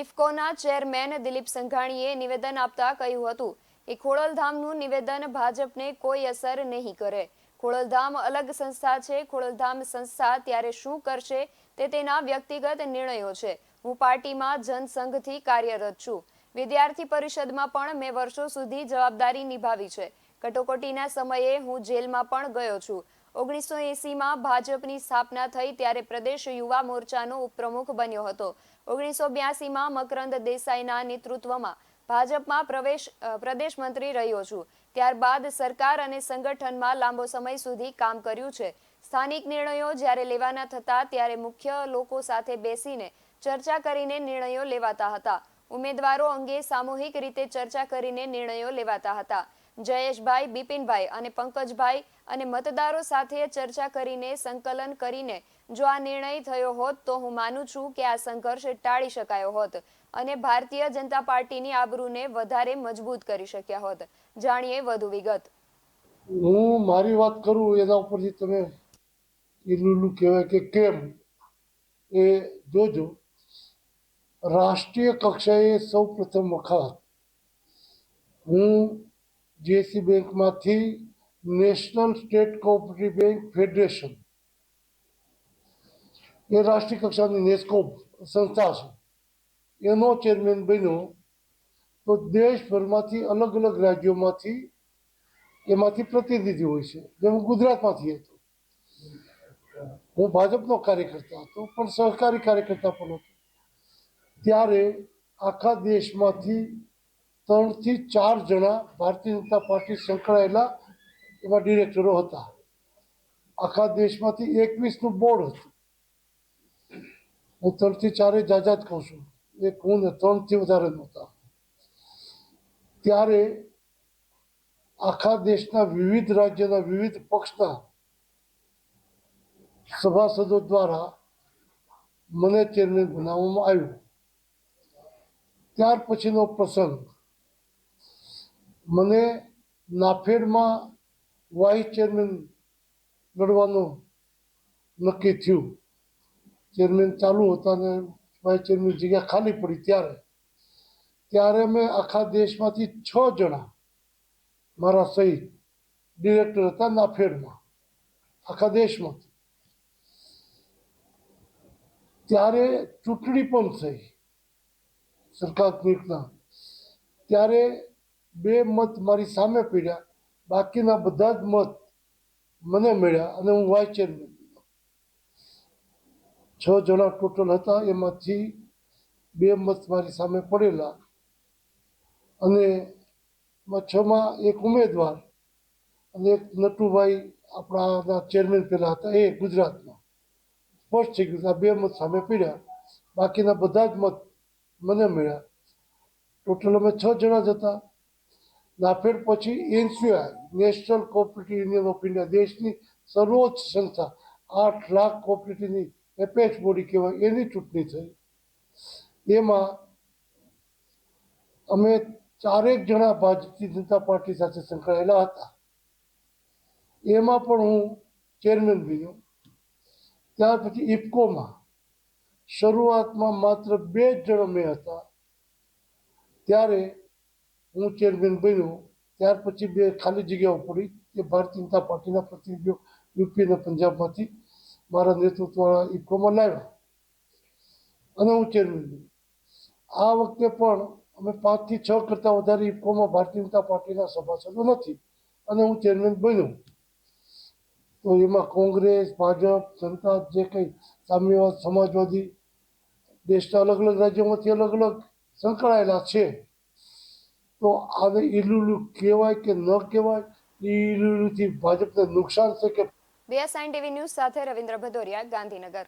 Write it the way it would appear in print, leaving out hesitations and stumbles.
ઇફકોના chairman Dilip સંઘાણીએ નિવેદન આપતા કહ્યું હતું કે ખોડલધામનું નિવેદન ભાજપને કોઈ અસર નહીં કરે. ખોડલધામ અલગ સંસ્થા છે. ખોડલધામ સંસ્થા ત્યારે શું કરશે તે તેના વ્યક્તિગત નિર્ણયો છે. હું પાર્ટીમાં જનસંઘથી કાર્યરત છું. વિદ્યાર્થી પરિષદમાં પણ મેં વર્ષો સુધી જવાબદારી નિભાવી છે. કટોકટીના સમયે હું જેલમાં પણ ગયો છું. 1980માં ભાજપની સ્થાપના થઈ ત્યારે પ્રદેશ યુવા મોરચાનો ઉપપ્રમુખ બન્યો હતો. 1982માં મકરંદ દેસાઈના નેતૃત્વમાં ભાજપમાં પ્રદેશ મંત્રી રહ્યો છું. ત્યારબાદ સરકાર અને સંગઠનમાં લાંબો સમય સુધી કામ કર્યું છે. સ્થાનિક નિર્ણયો જ્યારે લેવાના થતા ત્યારે મુખ્ય લોકો સાથે બેસીને ચર્ચા કરીને નિર્ણયો લેવાતા હતા. ઉમેદવારો અંગે સામૂહિક રીતે ચર્ચા કરીને નિર્ણયો લેવાતા હતા. જયેશભાઈ, બિપિનભાઈ અને પંકજભાઈ અને મતદારો સાથે ચર્ચા કરીને સંકલન કરીને જો આ નિર્ણય થયો હોત તો હું માનું છું કે આ સંઘર્ષ ટાળી શકાયો હોત અને ભારતીય જનતા પાર્ટીની આબરૂને વધારે મજબૂત કરી શક્યા હોત. જાણીએ વધુ વિગત. હું મારી વાત કરું એના ઉપરથી તમે ઈલુલું કહેવાય કે કેમ એ જોજો. રાષ્ટ્રીય કક્ષાએ સૌ પ્રથમ વખત હું જીએસસી બેંકમાંથી national state cooperative bank federation એ રાષ્ટ્રીય કક્ષાની નેસ્કોપ સંસ્થા છે એનો ચેરમેન બન્યો. તો દેશભરમાંથી અલગ અલગ રાજ્યોમાંથી એમાંથી પ્રતિનિધિ હોય છે. જેમ ગુજરાતમાંથી હતો, હું ભાજપનો કાર્યકર્તા હતો પણ સહકારી કાર્યકર્તા પણ હતો. ત્યારે આખા દેશમાંથી 3 થી 4 જણા ભારતીય જનતા પાર્ટી સંકળાયેલા એમાં ડિરેક્ટરો હતા. આખા દેશમાંથી 21નું બોર્ડ હતું. હું 3 થી 4 જાજા જ કહું છું, એક હું ને 3 થી વધારે નહોતા. ત્યારે આખા દેશના વિવિધ રાજ્યના વિવિધ પક્ષના સભાસદો દ્વારા મને ચેરમેન બનાવવામાં આવ્યો. ત્યાર પછીનો પ્રસંગ, મને નાફેડમાં વાઇસ ચેરમેન લડવાનું નક્કી થયું. ચેરમેન ચાલુ હતા અને વાઇસ ચેરમેન જગ્યા ખાલી પડી. ત્યારે મેં આખા દેશમાંથી 6 જણા મારા સહિત ડિરેક્ટર હતા નાફેડમાં, આખા દેશમાંથી. ત્યારે ચૂંટણી પણ થઈ સરકારના. ત્યારે 2 મત મારી સામે પડ્યા, બાકીના બધા જ મત મને મળ્યા અને હું વાઇસ ચેરમેન બન્યો. 6 જણા ટોટલ હતા, એમાંથી 2 મત મારી સામે પડેલા અને 6માં એક ઉમેદવાર અને એક નટુભાઈ આપણા ચેરમેન પેલા હતા એ ગુજરાતમાં. સ્પષ્ટ થઈ ગયું, આ 2 મત સામે પડ્યા, બાકીના બધા જ મત મને મળ્યા. ટોટલ અમે 6 જણા જ હતા. નાફેડ પછી NCI, national cooperative union of India, દેશની સર્વોચ્ચ સંસ્થા, 8 લાખ કોઓપરેટિવની એપેક્સ બોડી કહેવાય, એની ચૂંટણી થઈ. એમાં અમે 4 જણા ભારતીય જનતા પાર્ટી સાથે સંકળાયેલા હતા. એમાં પણ હું ચેરમેન બન્યો. ત્યાર પછી ઇફકોમાં શરૂઆતમાં માત્ર 2 જ જણા મેં હતા, ત્યારે હું ચેરમેન બન્યો. ત્યાર પછી 2 ખાલી જગ્યાઓ પડી એ ભારતીય જનતા પાર્ટીના પ્રતિનિધિઓ યુપી અને પંજાબમાંથી મારા નેતૃત્વવાળા ઇફકોમાં લાવ્યા અને હું ચેરમેન બન્યો. આ વખતે પણ અમે 5 થી 6 કરતાં વધારે ઇફકોમાં ભારતીય જનતા પાર્ટીના સભાસદો નથી અને હું ચેરમેન બન્યો. તો એમાં કોંગ્રેસ, ભાજપ, જનતા, જે કંઈ સામ્યવાદ, સમાજવાદી, દેશના અલગ અલગ રાજ્યોમાંથી અલગ અલગ સંકળાયેલા છે. તો આને ઈલુલું કહેવાય કે ન કહેવાય, ઈલુલુથી ભાજપને નુકસાન છે કે. BSN TV ન્યૂઝ સાથે રવિન્દ્ર ભદોરિયા, ગાંધીનગર.